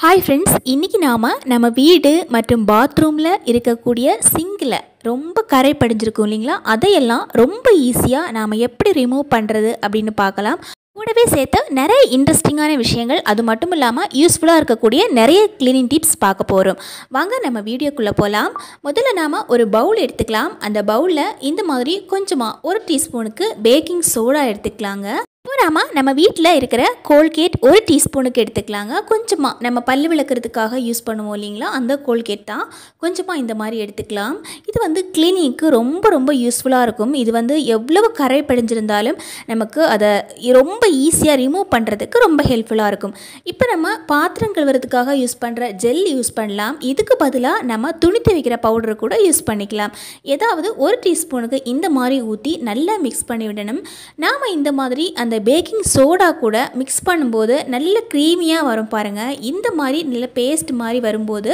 Hi friends, இன்றைக்கி நம்ம வீடு மற்றும் பாத்ரூமில் இருக்கக்கூடிய சிங்கில் ரொம்ப கரை படிஞ்சிருக்கும் இல்லைங்களா, அதையெல்லாம் ரொம்ப ஈஸியாக நாம் எப்படி ரிமூவ் பண்ணுறது அப்படின்னு பார்க்கலாம். கூடவே சேர்த்து நிறைய இன்ட்ரெஸ்டிங்கான விஷயங்கள், அது மட்டும் இல்லாமல் யூஸ்ஃபுல்லாக இருக்கக்கூடிய நிறைய கிளீனிங் டிப்ஸ் பார்க்க போகிறோம். வாங்க நம்ம வீடியோக்குள்ளே போகலாம். முதல்ல நாம் ஒரு பவுல் எடுத்துக்கலாம். அந்த பவுலில் இந்த மாதிரி கொஞ்சமாக 1 டீஸ்பூனுக்கு பேக்கிங் சோடா எடுத்துக்கலாங்க. இப்போ நம்ம வீட்டில் இருக்கிற கோல்கேட் 1 டீஸ்பூனுக்கு எடுத்துக்கலாங்க. கொஞ்சமாக நம்ம பல்லு விளக்குறதுக்காக யூஸ் பண்ணுவோம் இல்லைங்களா, அந்த கோல்கேட் தான் கொஞ்சமாக இந்த மாதிரி எடுத்துக்கலாம். இது கிளீனிங்க்கு ரொம்ப யூஸ்ஃபுல்லாக இருக்கும். இது எவ்வளவு கரை படிஞ்சிருந்தாலும் நமக்கு அதை ரொம்ப ஈஸியாக ரிமூவ் பண்ணுறதுக்கு ரொம்ப ஹெல்ப்ஃபுல்லாக இருக்கும். இப்போ நம்ம பாத்திரம் கழுவுறதுக்காக யூஸ் பண்ணுற ஜெல் யூஸ் பண்ணலாம். இதுக்கு பதிலாக நம்ம துணி துவைக்கிற பவுடர் கூட யூஸ் பண்ணிக்கலாம். ஏதாவது 1 டீஸ்பூனுக்கு இந்த மாதிரி ஊற்றி நல்லா மிக்ஸ் பண்ணி விடணும். நாம் இந்த மாதிரி அந்த பேக்கிங் சோடா கூட மிக்ஸ் பண்ணும்போது நல்ல க்ரீமியாக வரும் பாருங்கள். இந்த மாதிரி நல்ல பேஸ்ட் மாதிரி வரும்போது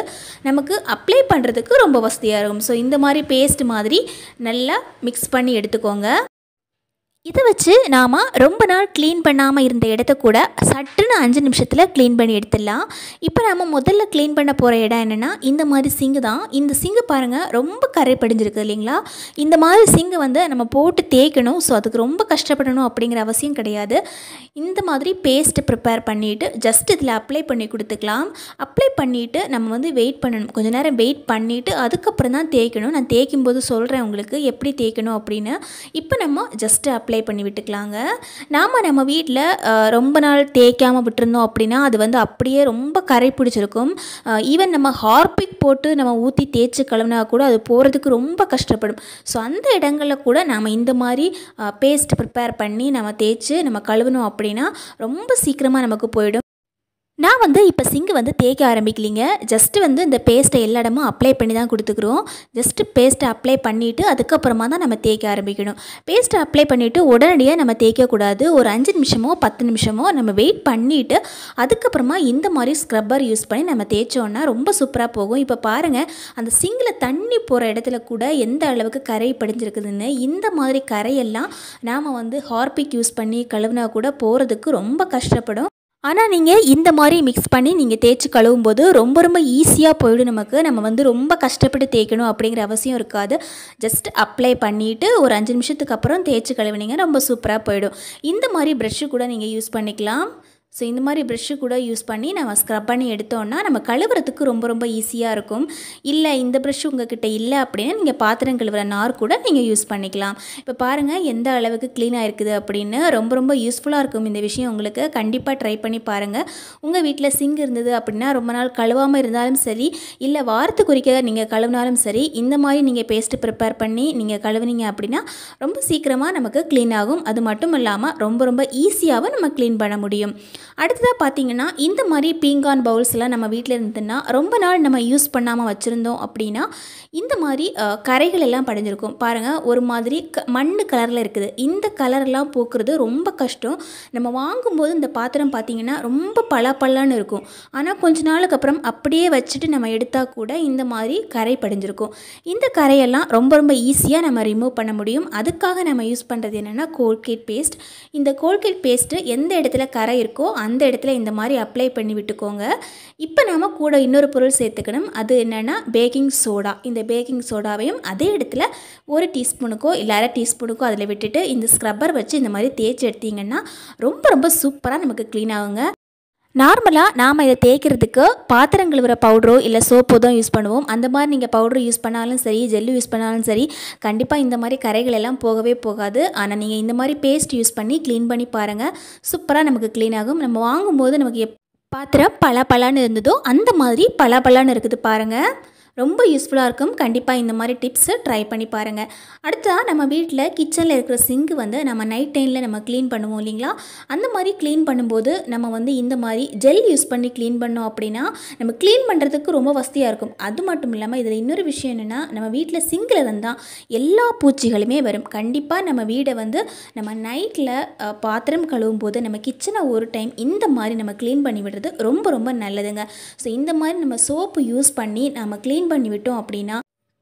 நமக்கு அப்ளை பண்ணுறதுக்கு ரொம்ப வசதியாக இருக்கும். ஸோ இந்த மாதிரி பேஸ்ட் மாதிரி நல்லா மிக்ஸ் பண்ணி எடுத்துக்கோங்க. இதை வச்சு நாம் ரொம்ப நாள் க்ளீன் பண்ணாமல் இருந்த இடத்த கூட சட்டுன்னு 5 நிமிஷத்தில் க்ளீன் பண்ணி எடுத்துடலாம். இப்போ நம்ம முதல்ல க்ளீன் பண்ண போகிற இடம் என்னென்னா, இந்த மாதிரி சிங்கு தான். இந்த சிங்கு பாருங்கள், ரொம்ப கரை படிஞ்சிருக்கு இல்லைங்களா. இந்த மாதிரி சிங்கு நம்ம போட்டு தேய்க்கணும். ஸோ அதுக்கு ரொம்ப கஷ்டப்படணும் அப்படிங்கிற அவசியம் கிடையாது. இந்த மாதிரி பேஸ்ட்டு ப்ரிப்பேர் பண்ணிவிட்டு ஜஸ்ட் இதில் அப்ளை பண்ணி கொடுத்துக்கலாம். அப்ளை பண்ணிவிட்டு நம்ம வெயிட் பண்ணணும். கொஞ்சம் நேரம் வெயிட் பண்ணிவிட்டு அதுக்கப்புறம் தான் தேய்க்கணும். நான் தேய்க்கும் போது சொல்கிறேன் உங்களுக்கு எப்படி தேய்க்கணும் அப்படின்னு. இப்போ நம்ம ஜஸ்ட்டு அப்ளை பண்ணி விட்டுக்கலாங்க. நம்ம வீட்டில் ரொம்ப நாள் தேய்க்காமல் விட்டுருந்தோம் அப்படின்னா அது அப்படியே ரொம்ப கரை பிடிச்சிருக்கும். ஈவன் நம்ம ஹார்பிக் போட்டு நம்ம ஊற்றி தேய்ச்சி கழுவினா கூட அது போகிறதுக்கு ரொம்ப கஷ்டப்படும். ஸோ அந்த இடங்களில் கூட நாம் இந்த மாதிரி பேஸ்ட் ப்ரிப்பேர் பண்ணி நம்ம தேய்ச்சி நம்ம கழுவினோம் அப்படின்னா ரொம்ப சீக்கிரமாக நமக்கு போயிடும். நான் இப்போ சிங்கு தேய்க்க ஆரம்பிக்கலிங்க. ஜஸ்ட்டு இந்த பேஸ்ட்டை எல்லா இடமும் அப்ளை பண்ணி தான் கொடுத்துக்குறோம். ஜஸ்ட்டு பேஸ்ட்டை அப்ளை பண்ணிவிட்டு அதுக்கப்புறமா தான் நம்ம தேய்க்க ஆரம்பிக்கணும். பேஸ்ட்டை அப்ளை பண்ணிவிட்டு உடனடியாக நம்ம தேய்க்கக்கூடாது. ஒரு 5 நிமிஷமோ 10 நிமிஷமோ நம்ம வெயிட் பண்ணிவிட்டு அதுக்கப்புறமா இந்த மாதிரி ஸ்க்ரப்பர் யூஸ் பண்ணி நம்ம தேய்ச்சோன்னா ரொம்ப சூப்பராக போகும். இப்போ பாருங்கள், அந்த சிங்கில் தண்ணி போகிற இடத்துல கூட எந்த அளவுக்கு கரை படிஞ்சிருக்குதுன்னு. இந்த மாதிரி கரையெல்லாம் நாம் ஹார்பிக் யூஸ் பண்ணி கழுவினா கூட போகிறதுக்கு ரொம்ப கஷ்டப்படும். ஆனால் நீங்கள் இந்த மாதிரி மிக்ஸ் பண்ணி நீங்கள் தேய்ச்சி கழுவும் போது ரொம்ப ஈஸியாக போயிடும். நமக்கு நம்ம ரொம்ப கஷ்டப்பட்டு தேய்க்கணும் அப்படிங்கிற அவசியம் இருக்காது. ஜஸ்ட் அப்ளை பண்ணிவிட்டு ஒரு 5 நிமிஷத்துக்கு அப்புறம் தேய்ச்சி கழுவினீங்க ரொம்ப சூப்பராக போயிடும். இந்த மாதிரி ப்ரஷ்ஷு கூட நீங்கள் யூஸ் பண்ணிக்கலாம். ஸோ இந்த மாதிரி ப்ரஷ்ஷு கூட யூஸ் பண்ணி நம்ம ஸ்க்ரப் பண்ணி எடுத்தோன்னா நம்ம கழுவுறதுக்கு ரொம்ப ஈஸியாக இருக்கும். இல்லை இந்த ப்ரஷ்ஷு உங்கள்கிட்ட இல்லை அப்படின்னா நீங்கள் பாத்திரம் கழுவுற நார் கூட நீங்கள் யூஸ் பண்ணிக்கலாம். இப்போ பாருங்கள் எந்த அளவுக்கு க்ளீனாக இருக்குது அப்படின்னு. ரொம்ப யூஸ்ஃபுல்லாக இருக்கும் இந்த விஷயம் உங்களுக்கு. கண்டிப்பாக ட்ரை பண்ணி பாருங்கள். உங்கள் வீட்டில் சிங்க் இருந்தது அப்படின்னா ரொம்ப நாள் கழுவாமல் இருந்தாலும் சரி, இல்லை வாரத்துக்கு ஒருக்க நீங்கள் கழுவினாலும் சரி, இந்த மாதிரி நீங்கள் பேஸ்ட்டு ப்ரிப்பேர் பண்ணி நீங்கள் கழுவுனீங்க அப்படின்னா ரொம்ப சீக்கிரமாக நமக்கு க்ளீன் ஆகும். அது மட்டும் இல்லாமல் ரொம்ப ஈஸியாகவும் நம்ம க்ளீன் பண்ண முடியும். அடுத்ததாக பார்த்தீங்கன்னா, இந்த மாதிரி பீங்கான் பவுல்ஸ்லாம் நம்ம வீட்டில் இருந்ததுன்னா ரொம்ப நாள் நம்ம யூஸ் பண்ணாமல் வச்சுருந்தோம் அப்படின்னா இந்த மாதிரி கரைகள் எல்லாம் படிஞ்சிருக்கும் பாருங்கள். ஒரு மாதிரி மண் கலரில் இருக்குது. இந்த கலரெல்லாம் போக்குறது ரொம்ப கஷ்டம். நம்ம வாங்கும்போது இந்த பாத்திரம் பார்த்திங்கன்னா ரொம்ப பளபளன்னு இருக்கும். ஆனால் கொஞ்ச நாளுக்கு அப்புறம் அப்படியே வச்சுட்டு நம்ம எடுத்தால் கூட இந்த மாதிரி கரை படிஞ்சிருக்கும். இந்த கரையெல்லாம் ரொம்ப ஈஸியாக நம்ம ரிமூவ் பண்ண முடியும். அதுக்காக நம்ம யூஸ் பண்ணுறது என்னென்னா கோல்கேட் பேஸ்ட். இந்த கோல்கேட் பேஸ்ட்டு எந்த இடத்துல கரை இருக்கோ அந்த இடத்துல இந்த மாதிரி அப்ளை பண்ணி விட்டுக்கோங்க. இப்போ நம்ம கூட இன்னொரு பொருள் சேர்த்துக்கணும். அது என்னென்னா பேக்கிங் சோடா. இந்த பேக்கிங் சோடாவையும் அதே இடத்துல 1 டீஸ்பூனுக்கோ இல்லை 1/2 டீஸ்பூனுக்கோ அதில் விட்டுட்டு இந்த ஸ்க்ரப்பர் வச்சு இந்த மாதிரி தேய்ச்சி எடுத்திங்கன்னா ரொம்ப சூப்பராக நமக்கு க்ளீன் ஆகுங்க. நார்மலாக நாம் இதை தேய்க்கிறதுக்கு பாத்திரம் கழுவுற பவுடரோ இல்லை சோப்போ தான் யூஸ் பண்ணுவோம். அந்த மாதிரி நீங்கள் பவுடர் யூஸ் பண்ணாலும் சரி, ஜெல்லு யூஸ் பண்ணாலும் சரி, கண்டிப்பாக இந்த மாதிரி கரைகள் எல்லாம் போகவே போகாது. ஆனால் நீங்கள் இந்த மாதிரி பேஸ்ட் யூஸ் பண்ணி க்ளீன் பண்ணி பாருங்கள். சூப்பராக நமக்கு க்ளீன் ஆகும். நம்ம வாங்கும்போது நமக்கு பாத்திரம் பளபளன்னு இருந்ததோ அந்த மாதிரி பளபளன்னு இருக்குது பாருங்கள். ரொம்ப யூஸ்ஃபுல்லாக இருக்கும். கண்டிப்பாக இந்த மாதிரி டிப்ஸை ட்ரை பண்ணி பாருங்கள். அடுத்ததாக நம்ம வீட்டில் கிச்சனில் இருக்கிற சிங்கு நம்ம நைட் டைமில் நம்ம க்ளீன் பண்ணுவோம் இல்லைங்களா, அந்த மாதிரி க்ளீன் பண்ணும்போது நம்ம இந்த மாதிரி ஜெல் யூஸ் பண்ணி க்ளீன் பண்ணோம் அப்படின்னா நம்ம க்ளீன் பண்ணுறதுக்கு ரொம்ப வசதியாக இருக்கும். அது மட்டும் இல்லாமல் இதில் இன்னொரு விஷயம் என்னென்னா, நம்ம வீட்டில் சிங்கில் இருந்தால் எல்லா பூச்சிகளுமே வரும். கண்டிப்பாக நம்ம வீடை நம்ம நைட்டில் பாத்திரம் கழுவும் போது நம்ம கிச்சனை ஒரு டைம் இந்த மாதிரி நம்ம க்ளீன் பண்ணி விடுறது ரொம்ப நல்லதுங்க. ஸோ இந்த மாதிரி நம்ம சோப்பு யூஸ் பண்ணி நம்ம க்ளீன் பண்ணி விட்டோம் அப்படின்னா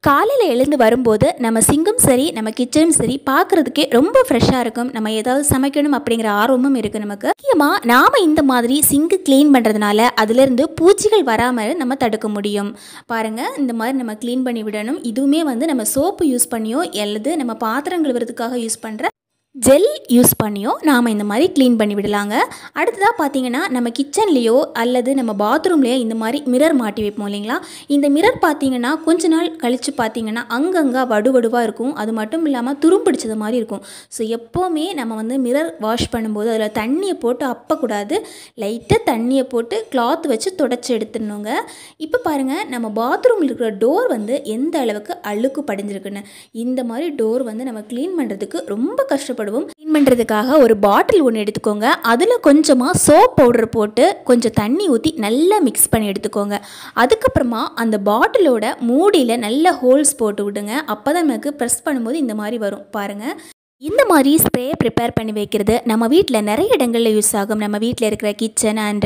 காலையில் எழுந்து வரும்போது நம்ம சிங்கும் சரி நம்ம கிச்சனும் சரி பார்க்குறதுக்கே ரொம்ப ஃப்ரெஷ்ஷாக இருக்கும். நம்ம ஏதாவது சமைக்கணும் அப்படிங்கிற ஆர்வமும் இருக்குது நமக்கு. முக்கியமாக நாம் இந்த மாதிரி சிங்கு க்ளீன் பண்ணுறதுனால அதிலிருந்து பூச்சிகள் வராமல் நம்ம தடுக்க முடியும். பாருங்கள், இந்த மாதிரி நம்ம க்ளீன் பண்ணி விடணும். இதுவுமே வந்து நம்ம சோப்பு யூஸ் பண்ணியோ அல்லது நம்ம பாத்திரம் கழுவுறதுக்காக யூஸ் பண்ணுற ஜெல் யூஸ் பண்ணியோ நாம் இந்த மாதிரி க்ளீன் பண்ணி விடலாங்க. அடுத்ததாக பார்த்தீங்கன்னா நம்ம கிச்சன்லேயோ அல்லது நம்ம பாத்ரூம்லேயோ இந்த மாதிரி மிரர் மாட்டி வைப்போம் இல்லைங்களா. இந்த மிரர் பார்த்தீங்கன்னா கொஞ்ச நாள் கழித்து பார்த்தீங்கன்னா அங்கங்கே வடுவடுவாக இருக்கும். அது மட்டும் இல்லாமல் துரும்பிடிச்சது மாதிரி இருக்கும். ஸோ எப்போவுமே நம்ம வந்து மிரர் வாஷ் பண்ணும்போது அதில் தண்ணியை போட்டு அப்பக்கூடாது. லைட்டாக தண்ணியை போட்டு கிளாத் வச்சு தொடச்சி எடுத்துடணுங்க. இப்போ பாருங்கள், நம்ம பாத்ரூமில் இருக்கிற டோர் வந்து எந்த அளவுக்கு அழுக்கு படிஞ்சிருக்குன்னு. இந்த மாதிரி டோர் வந்து நம்ம க்ளீன் பண்ணுறதுக்கு ரொம்ப கஷ்டப்படுவோம். க்ளீன் பண்ணுறதுக்காக ஒரு பாட்டில் ஒன்று எடுத்துக்கோங்க. அதில் கொஞ்சமாக சோப் பவுடர் போட்டு கொஞ்சம் தண்ணி ஊற்றி நல்லா மிக்ஸ் பண்ணி எடுத்துக்கோங்க. அதுக்கப்புறமா அந்த பாட்டிலோட மூடியில் நல்ல ஹோல்ஸ் போட்டு விடுங்க. அப்போ தான் நமக்கு ப்ரெஸ் பண்ணும்போது இந்த மாதிரி வரும். பாருங்கள், இந்த மாதிரி ஸ்ப்ரே ப்ரிப்பேர் பண்ணி வைக்கிறது நம்ம வீட்டில் நிறைய இடங்களில் யூஸ் ஆகும். நம்ம வீட்டில் இருக்கிற கிச்சன் அண்ட்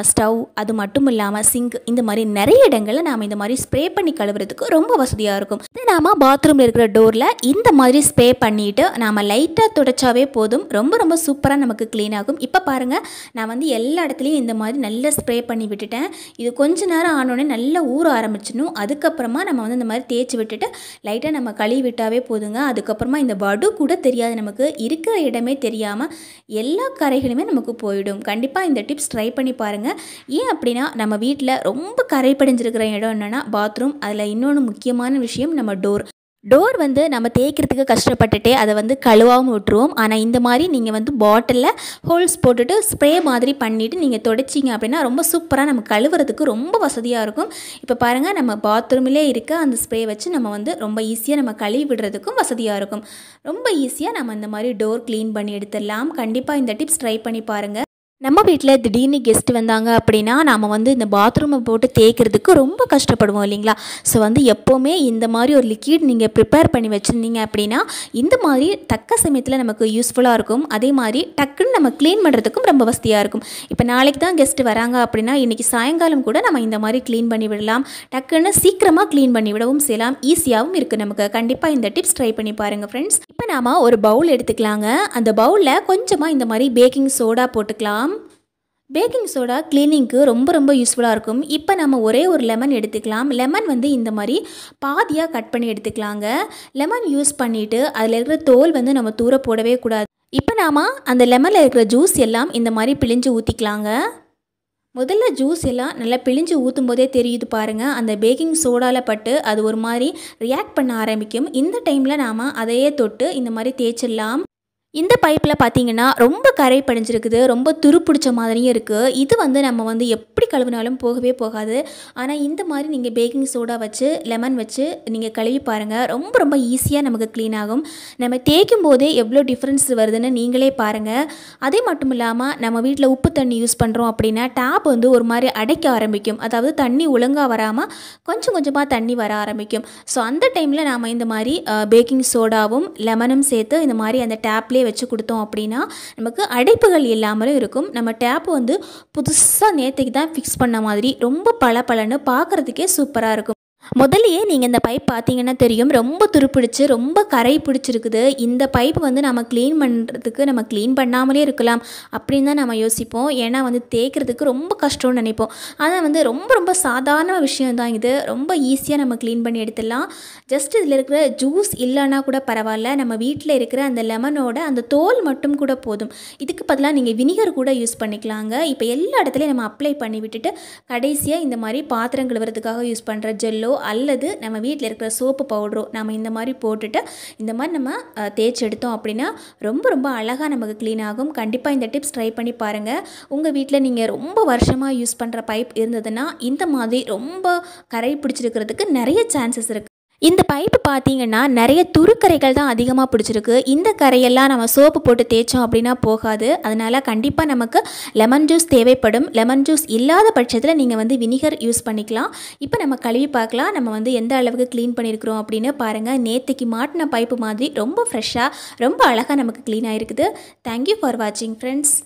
ஸ்டவ், அது மட்டும் இல்லாமல் சிங்க், இந்த மாதிரி நிறைய இடங்களில் நாம் இந்த மாதிரி ஸ்ப்ரே பண்ணி கழுவுறதுக்கு ரொம்ப வசதியாக இருக்கும். இது நாம் பாத்ரூமில் இருக்கிற டோரில் இந்த மாதிரி ஸ்ப்ரே பண்ணிவிட்டு நாம் லைட்டாக துடைச்சாவே போதும். ரொம்ப ரொம்ப சூப்பராக நமக்கு க்ளீன் ஆகும். இப்போ பாருங்கள், நான் வந்து எல்லா இடத்துலையும் இந்த மாதிரி நல்லா ஸ்ப்ரே பண்ணி விட்டுட்டேன். இது கொஞ்ச நேரம் ஆனோடனே நல்லா ஊற ஆரம்பிச்சிடணும். அதுக்கப்புறமா நம்ம வந்து இந்த மாதிரி தேய்ச்சி விட்டுட்டு லைட்டாக நம்ம கழுவி விட்டாவே போதுங்க. அதுக்கப்புறமா இந்த வடு கூட தெரியாது, நமக்கு இருக்கிற இடமே தெரியாமல் எல்லா கரைகளுமே நமக்கு போயிடும். கண்டிப்பாக இந்த டிப்ஸ் ட்ரை பண்ணி பாருங்கள். ஏன் அப்படின்னா நம்ம வீட்டில் ரொம்ப கரை படிஞ்சிருக்கிற இடம் என்னென்னா பாத்ரூம். அதில் இன்னொன்று முக்கியமான விஷயம் நம்ம டோர் வந்து நம்ம தேய்க்கிறதுக்கு கஷ்டப்பட்டுட்டே அதை வந்து கழுவாமல் விட்டுருவோம். ஆனால் இந்த மாதிரி நீங்கள் வந்து பாட்டிலில் ஹோல்ஸ் போட்டுட்டு ஸ்ப்ரே மாதிரி பண்ணிவிட்டு நீங்கள் துடைச்சிங்க அப்படின்னா ரொம்ப சூப்பராக நம்ம கழுவுறதுக்கு ரொம்ப வசதியாக இருக்கும். இப்போ பாருங்கள், நம்ம பாத்ரூமிலே இருக்க அந்த ஸ்ப்ரே வச்சு நம்ம வந்து ரொம்ப ஈஸியாக நம்ம கழுவி விடுறதுக்கும் வசதியாக இருக்கும். ரொம்ப ஈஸியாக நம்ம இந்த மாதிரி டோர் க்ளீன் பண்ணி எடுத்துடலாம். கண்டிப்பாக இந்த டிப்ஸ் ட்ரை பண்ணி பாருங்கள். நம்ம வீட்டில் திடீர்னு கெஸ்ட் வந்தாங்க அப்படின்னா நாம் வந்து இந்த பாத்ரூமை போட்டு தேய்க்கிறதுக்கு ரொம்ப கஷ்டப்படுவோம் இல்லைங்களா. ஸோ வந்து எப்போவுமே இந்த மாதிரி ஒரு லிக்விட் நீங்கள் ப்ரிப்பேர் பண்ணி வச்சுருந்தீங்க அப்படின்னா இந்த மாதிரி தக்க சமயத்தில் நமக்கு யூஸ்ஃபுல்லாக இருக்கும். அதே மாதிரி டக்குன்னு நம்ம க்ளீன் பண்ணுறதுக்கும் ரொம்ப வசதியாக இருக்கும். இப்போ நாளைக்கு தான் கெஸ்ட்டு வராங்க அப்படின்னா இன்றைக்கி சாயங்காலம் கூட நம்ம இந்த மாதிரி க்ளீன் பண்ணி விடலாம். டக்குன்னு சீக்கிரமாக க்ளீன் பண்ணி விடவும் செய்யலாம். ஈஸியாகவும் இருக்குது நமக்கு. கண்டிப்பாக இந்த டிப்ஸ் ட்ரை பண்ணி பாருங்கள் ஃப்ரெண்ட்ஸ். இப்போ நாம் ஒரு பவுல் எடுத்துக்கலாங்க. அந்த பவுலில் கொஞ்சமாக இந்த மாதிரி பேக்கிங் சோடா போட்டுக்கலாம். பேக்கிங் சோடா க்ளீனிங்க்கு ரொம்ப ரொம்ப யூஸ்ஃபுல்லாக இருக்கும். இப்போ நம்ம ஒரே ஒரு லெமன் எடுத்துக்கலாம். லெமன் வந்து இந்த மாதிரி பாதியாக கட் பண்ணி எடுத்துக்கலாங்க. லெமன் யூஸ் பண்ணிவிட்டு அதில் இருக்கிற தோல் வந்து நம்ம தூர போடவே கூடாது. இப்போ நாம் அந்த லெமனில் இருக்கிற ஜூஸ் எல்லாம் இந்த மாதிரி பிழிஞ்சு ஊற்றிக்கலாங்க. முதல்ல ஜூஸ் எல்லாம் நல்லா பிழிஞ்சு ஊற்றும் போதே தெரியுது பாருங்கள், அந்த பேக்கிங் சோடாவில் பட்டு அது ஒரு மாதிரி ரியாக்ட் பண்ண ஆரம்பிக்கும். இந்த டைமில் நாம் அதையே தொட்டு இந்த மாதிரி தேய்ச்சிடலாம். இந்த பைப்பில் பார்த்தீங்கன்னா ரொம்ப கரை படிஞ்சிருக்குது, ரொம்ப துருப்பிடிச்ச மாதிரியும் இருக்குது. இது வந்து நம்ம வந்து எப்படி கழுவினாலும் போகவே போகாது. ஆனால் இந்த மாதிரி நீங்கள் பேக்கிங் சோடா வச்சு லெமன் வச்சு நீங்கள் கழுவி பாருங்கள். ரொம்ப ரொம்ப ஈஸியாக நமக்கு க்ளீன் ஆகும். நம்ம தேய்க்கும் போதே எவ்வளோ டிஃப்ரென்ஸ் வருதுன்னு நீங்களே பாருங்கள். அதே மட்டும் இல்லாமல் நம்ம வீட்டில் உப்பு தண்ணி யூஸ் பண்ணுறோம் அப்படின்னா டேப் வந்து ஒரு மாதிரி அடைக்க ஆரம்பிக்கும். அதாவது தண்ணி ஒழுங்காக வராமல் கொஞ்சம் கொஞ்சமாக தண்ணி வர ஆரம்பிக்கும். ஸோ அந்த டைமில் நாம் இந்த மாதிரி பேக்கிங் சோடாவும் லெமனும் சேர்த்து இந்த மாதிரி அந்த டேப்லேயே வச்சு கொடுத்தோம் அப்படின்னா நமக்கு அடைப்புகள் இல்லாமலும் இருக்கும். நம்ம டேப் வந்து புதுசாக நேற்றுக்கு தான் ஃபிக்ஸ் பண்ண மாதிரி ரொம்ப பளபளன்னு பார்க்குறதுக்கே சூப்பராக இருக்கும். முதல்லையே நீங்கள் இந்த பைப் பார்த்தீங்கன்னா தெரியும், ரொம்ப துருப்பிடிச்சு ரொம்ப கரை பிடிச்சிருக்குது. இந்த பைப் வந்து நம்ம க்ளீன் பண்ணுறதுக்கு நம்ம க்ளீன் பண்ணாமலே இருக்கலாம் அப்படின்னு தான் நம்ம யோசிப்போம். ஏன்னா வந்து தேய்க்கிறதுக்கு ரொம்ப கஷ்டம்னு நினைப்போம். ஆனால் வந்து ரொம்ப ரொம்ப சாதாரண விஷயம் தான் இது. ரொம்ப ஈஸியாக நம்ம க்ளீன் பண்ணி எடுத்துடலாம். ஜஸ்ட் இதில் இருக்கிற ஜூஸ் இல்லைன்னா கூட பரவாயில்ல, நம்ம வீட்டில் இருக்கிற அந்த லெமனோட அந்த தோல் மட்டும் கூட போதும். இதுக்கு பதிலாக நீங்கள் வினிகர் கூட யூஸ் பண்ணிக்கலாங்க. இப்போ எல்லா இடத்துலையும் நம்ம அப்ளை பண்ணி விட்டுட்டு கடைசியாக இந்த மாதிரி பாத்திரம் கழுவுறதுக்காக யூஸ் பண்ணுற ஜெல்லோ அல்லது நம்ம வீட்டில் இருக்கிற சோப்பு பவுடரோ நம்ம இந்த மாதிரி போட்டுட்டு இந்த மாதிரி நம்ம தேய்ச்சி எடுத்தோம் அப்படின்னா ரொம்ப ரொம்ப அழகாக நமக்கு க்ளீன் ஆகும். கண்டிப்பாக இந்த டிப்ஸ் ட்ரை பண்ணி பாருங்கள். உங்கள் வீட்டில் நீங்கள் ரொம்ப வருஷமாக யூஸ் பண்ணுற பைப் இருந்ததுன்னா இந்த மாதிரி ரொம்ப கரை பிடிச்சிருக்கிறதுக்கு நிறைய சான்சஸ் இருக்குது. இந்த பைப்பு பார்த்தீங்கன்னா நிறைய துருக்கரைகள் தான் அதிகமாக பிடிச்சிருக்கு. இந்த கரையெல்லாம் நம்ம சோப்பு போட்டு தேய்ச்சோம் அப்படின்னா போகாது. அதனால் கண்டிப்பாக நமக்கு லெமன் ஜூஸ் தேவைப்படும். லெமன் ஜூஸ் இல்லாத பட்சத்தில் நீங்கள் வந்து வினிகர் யூஸ் பண்ணிக்கலாம். இப்போ நம்ம கழுவி பார்க்கலாம் நம்ம வந்து எந்த அளவுக்கு க்ளீன் பண்ணியிருக்கிறோம் அப்படின்னு பாருங்கள். நேற்றுக்கு மாட்டின பைப்பு மாதிரி ரொம்ப ஃப்ரெஷ்ஷாக ரொம்ப அழகாக நமக்கு க்ளீன் ஆகிருக்குது. தேங்க்யூ ஃபார் வாட்சிங் ஃப்ரெண்ட்ஸ்.